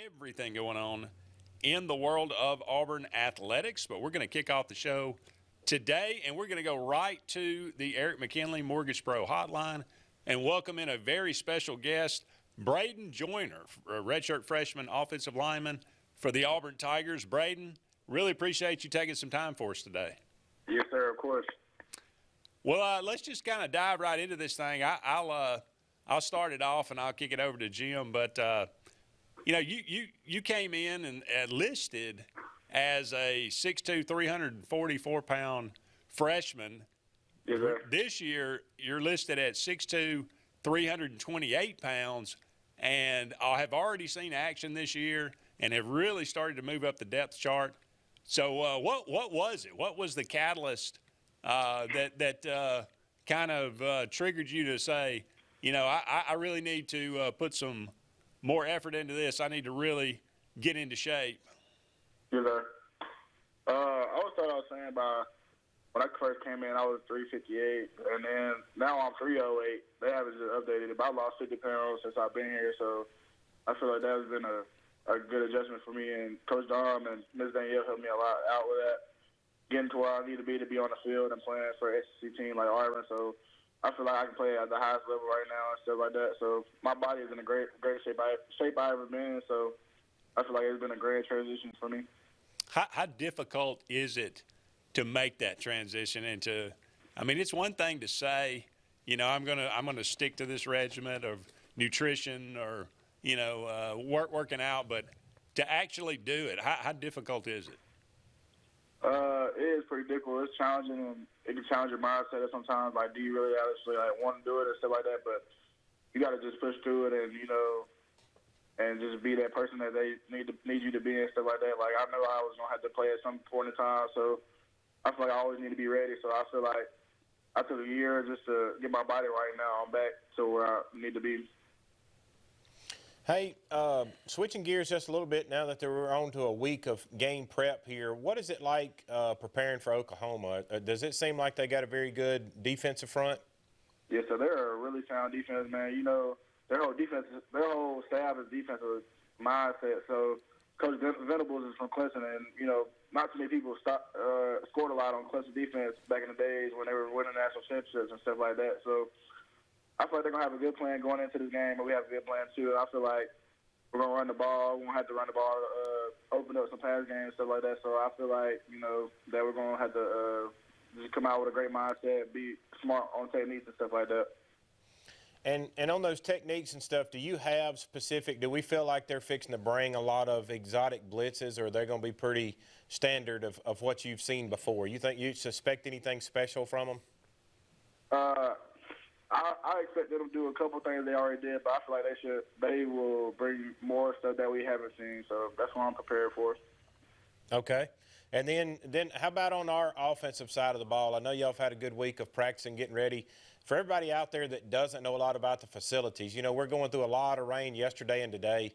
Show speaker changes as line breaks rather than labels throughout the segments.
everything going on in the world of Auburn athletics, but we're going to kick off the show today, and we're going to go right to the Eric McKinley Mortgage Pro hotline and welcome in a very special guest, Bradyn Joiner, a redshirt freshman offensive lineman for the Auburn Tigers. Bradyn, really appreciate you taking some time for us today.
Yes, sir, of course.
Well, let's just kind of dive right into this thing. I'll start it off and I'll kick it over to Jim. But you know, you came in and listed as a 6'2", 344-pound freshman.
Yes, sir.
This year, you're listed at 6'2", 328 pounds, and I have already seen action this year and have really started to move up the depth chart. So, what was it? What was the catalyst that kind of triggered you to say, you know, I really need to put some more effort into this. I need to really get into shape.
Yes, sir. I always thought I was saying when I first came in, I was 358, and then now I'm 308. They haven't just updated it, but I lost 50 pounds since I've been here, so I feel like that has been a good adjustment for me. And Coach Dom and Ms. Danielle helped me a lot out with that, getting to where I need to be on the field and playing for an SEC team like Auburn. So I feel like I can play at the highest level right now and stuff like that. So my body is in a great shape I've ever been. So I feel like it's been a great transition for me.
How difficult is it to make that transition into? I mean, it's one thing to say, you know, I'm gonna stick to this regimen of nutrition or, you know, working out, but to actually do it, how difficult is it?
It is pretty difficult. It's challenging, and it can challenge your mindset sometimes. Like, do you really actually want to do it and stuff like that? But you got to just push through it, and and just be that person that they need you to be and stuff like that. Like, I know I was gonna have to play at some point in time, so I feel like I always need to be ready. So I feel like I took a year just to get my body right. Now I'm back to where I need to be.
Hey, switching gears just a little bit now that we're on to a week of game prep here, what is it like preparing for Oklahoma? Does it seem like they got a very good defensive front?
Yeah, so they're a really sound defense, man. You know, their whole staff is defensive mindset. So Coach Venables is from Clemson, and, you know, not too many people scored a lot on Clemson defense back in the days when they were winning national championships and stuff like that. So I feel like they're going to have a good plan going into this game, and we have a good plan too. I feel like we're going to run the ball. We're going to have to run the ball, open up some pass games, stuff like that. So I feel like, you know, that we're going to have to just come out with a great mindset, be smart on techniques and stuff like that.
And on those techniques and stuff, do we feel like they're fixing to bring a lot of exotic blitzes, or are they going to be pretty standard of what you've seen before? You suspect anything special from them?
I expect them to do a couple things they already did, but I feel like they will bring more stuff that we haven't seen. So that's what I'm prepared for.
Okay. And then how about on our offensive side of the ball? I know y'all have had a good week of practicing, getting ready. For everybody out there that doesn't know a lot about the facilities, you know, we're going through a lot of rain yesterday and today.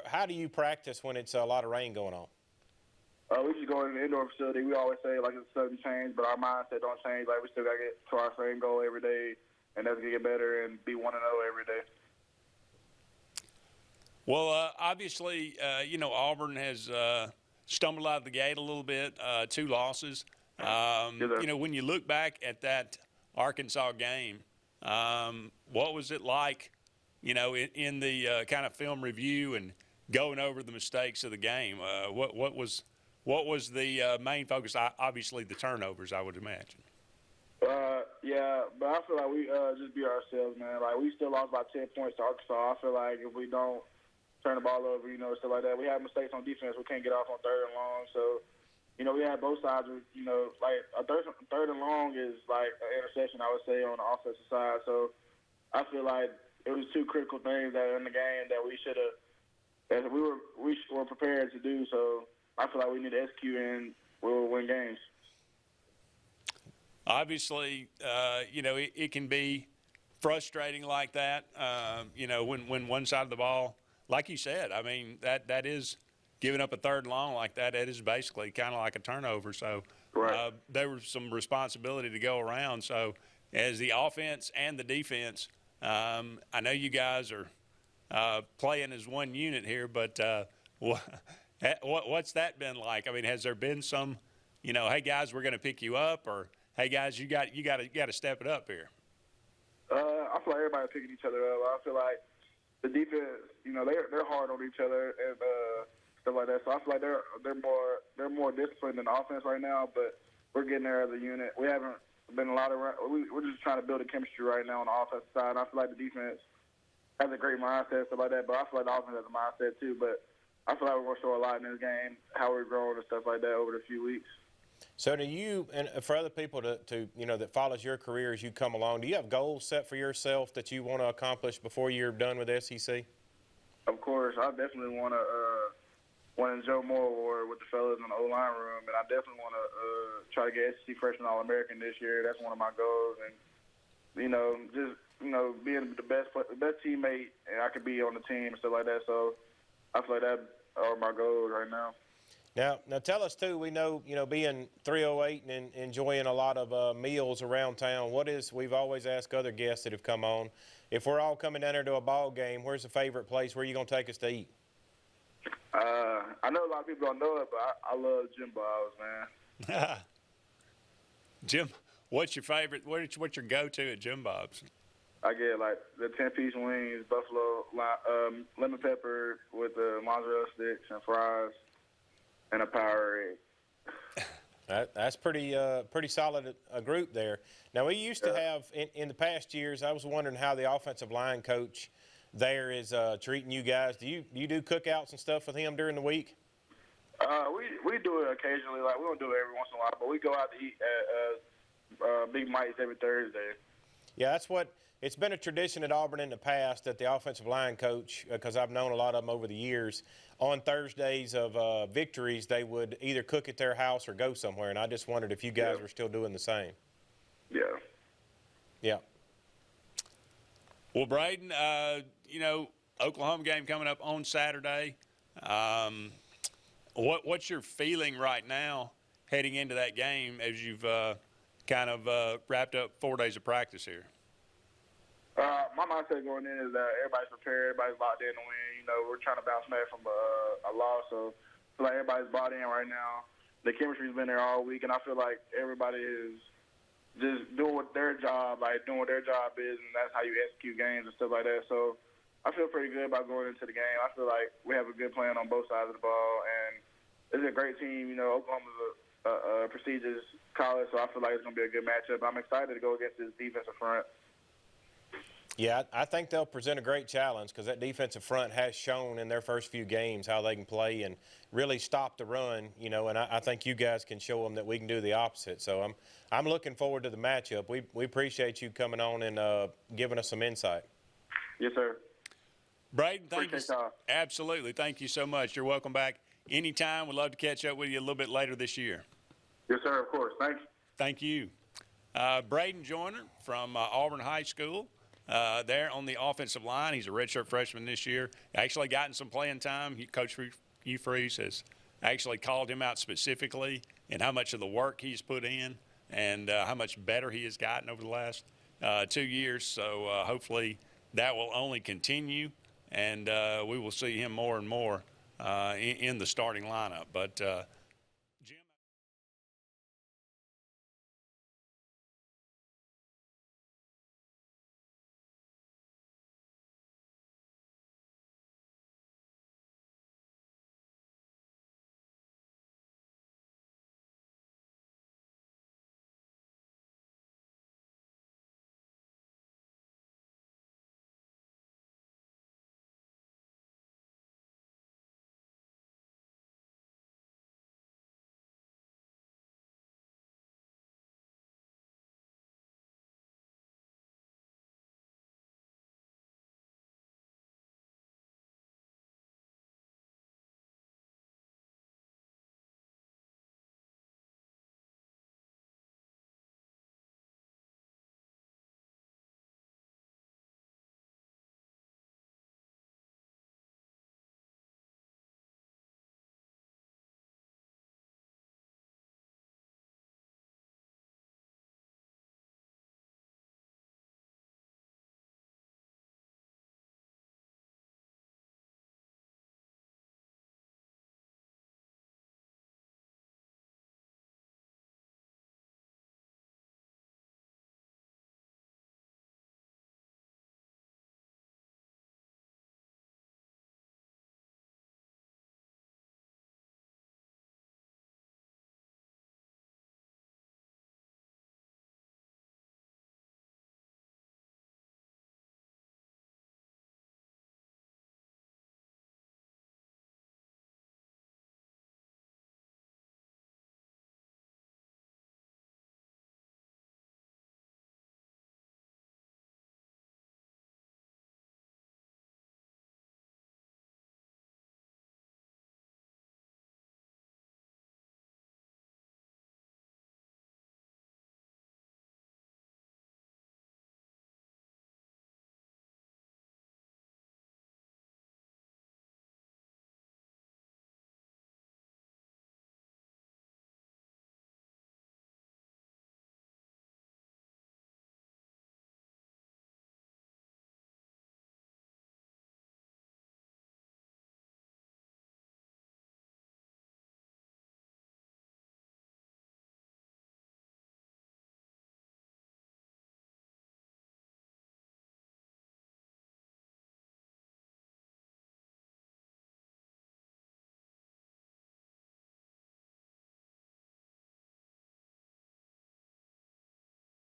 How do you practice when it's a lot of rain going on?
We just go in the indoor facility. We always say, like, it's a sudden change, but our mindset don't change. Like, we still got to get to our same goal every day, and that's going to get better and be 1-0 every day.
Well, obviously, you know, Auburn has stumbled out of the gate a little bit, 2 losses. You know, when you look back at that Arkansas game, what was it like, you know, in the kind of film review and going over the mistakes of the game? What was the main focus? Obviously, the turnovers, I would imagine.
Yeah, but I feel like we just be ourselves, man. Like, we still lost by 10 points to Arkansas. I feel like if we don't turn the ball over, you know, stuff like that, we have mistakes on defense. We can't get off on 3rd and long. So, you know, we have both sides. You know, like a third and long is like an interception, I would say, on the offensive side. So I feel like it was 2 critical things that in the game that we were prepared to do. So I feel like we need to execute and we'll win games.
Obviously, you know, it can be frustrating like that, you know, when one side of the ball, like you said, I mean, that is giving up a 3rd and long like that. It is basically kind of like a turnover. So
right.
There was some responsibility to go around. So as the offense and the defense, I know you guys are playing as one unit here, but What's that been like? I mean, has there been some, hey guys, we're going to pick you up, or hey guys, you got to step it up here?
I feel like everybody's picking each other up. I feel like the defense, they're hard on each other and stuff like that. So I feel like they're more disciplined than offense right now. But we're getting there as a unit. We haven't been a lot of. We're just trying to build a chemistry right now on the offensive side. And I feel like the defense has a great mindset, stuff like that. But I feel like the offense has a mindset too. But I feel like we're going to show a lot in this game, how we're growing and stuff like that over the few weeks.
So do you, and for other people to that follows your career as you come along, do you have goals set for yourself that you want to accomplish before you're done with SEC?
Of course, I definitely want to win the Joe Moore Award with the fellas in the O-line room, and I definitely want to try to get SEC Freshman All-American this year. That's one of my goals, and just being the best teammate and I could be on the team and stuff like that. So I feel like that are my goals right now.
Now tell us too. We know being 308 and enjoying a lot of meals around town. We've always asked other guests that have come on, if we're all coming down there to a ball game, where's the favorite place? Where are you going to take us to eat?
I know a lot of people don't know it, but I love Jim Bob's, man.
Jim, what's your favorite? What's your go-to at Jim Bob's?
I get like the 10-piece wings, buffalo, lemon pepper with the mozzarella sticks and fries, and a power egg.
That's pretty solid a group there. Now we used to have in the past years. I was wondering how the offensive line coach there is treating you guys. Do you do cookouts and stuff with him during the week?
We do it occasionally. Like, we don't do it every once in a while, but we go out to eat at Big Mike's every Thursday.
Yeah, that's what it's been a tradition at Auburn in the past that the offensive line coach, because I've known a lot of them over the years, on Thursdays of victories, they would either cook at their house or go somewhere. And I just wondered if you guys were still doing the same.
Yeah.
Yeah.
Well, Bradyn, Oklahoma game coming up on Saturday. What's your feeling right now heading into that game as you've kind of wrapped up 4 days of practice here?
My mindset going in is that everybody's prepared, everybody's locked in to win. We're trying to bounce back from a loss, so I feel like everybody's bought in right now. The chemistry's been there all week, and I feel like everybody is just doing what their job is, and that's how you execute games and stuff like that. So I feel pretty good about going into the game. I feel like we have a good plan on both sides of the ball, and it's a great team. Oklahoma's a prestigious college, so I feel like it's going to be a good matchup. I'm excited to go against this defensive front.
Yeah, I think they'll present a great challenge because that defensive front has shown in their first few games how they can play and really stop the run, and I think you guys can show them that we can do the opposite. So I'm looking forward to the matchup. We appreciate you coming on and giving us some insight.
Yes, sir.
Bradyn, thank you. Absolutely. Thank you so much. You're welcome back anytime. We'd love to catch up with you a little bit later this year.
Yes, sir, of course. Thank you.
Thank you. Bradyn Joiner from Auburn High School. There on the offensive line. He's a redshirt freshman this year. Actually gotten some playing time. Coach Hugh Freeze has actually called him out specifically and how much of the work he's put in and how much better he has gotten over the last 2 years. So hopefully that will only continue, and we will see him more and more in the starting lineup. But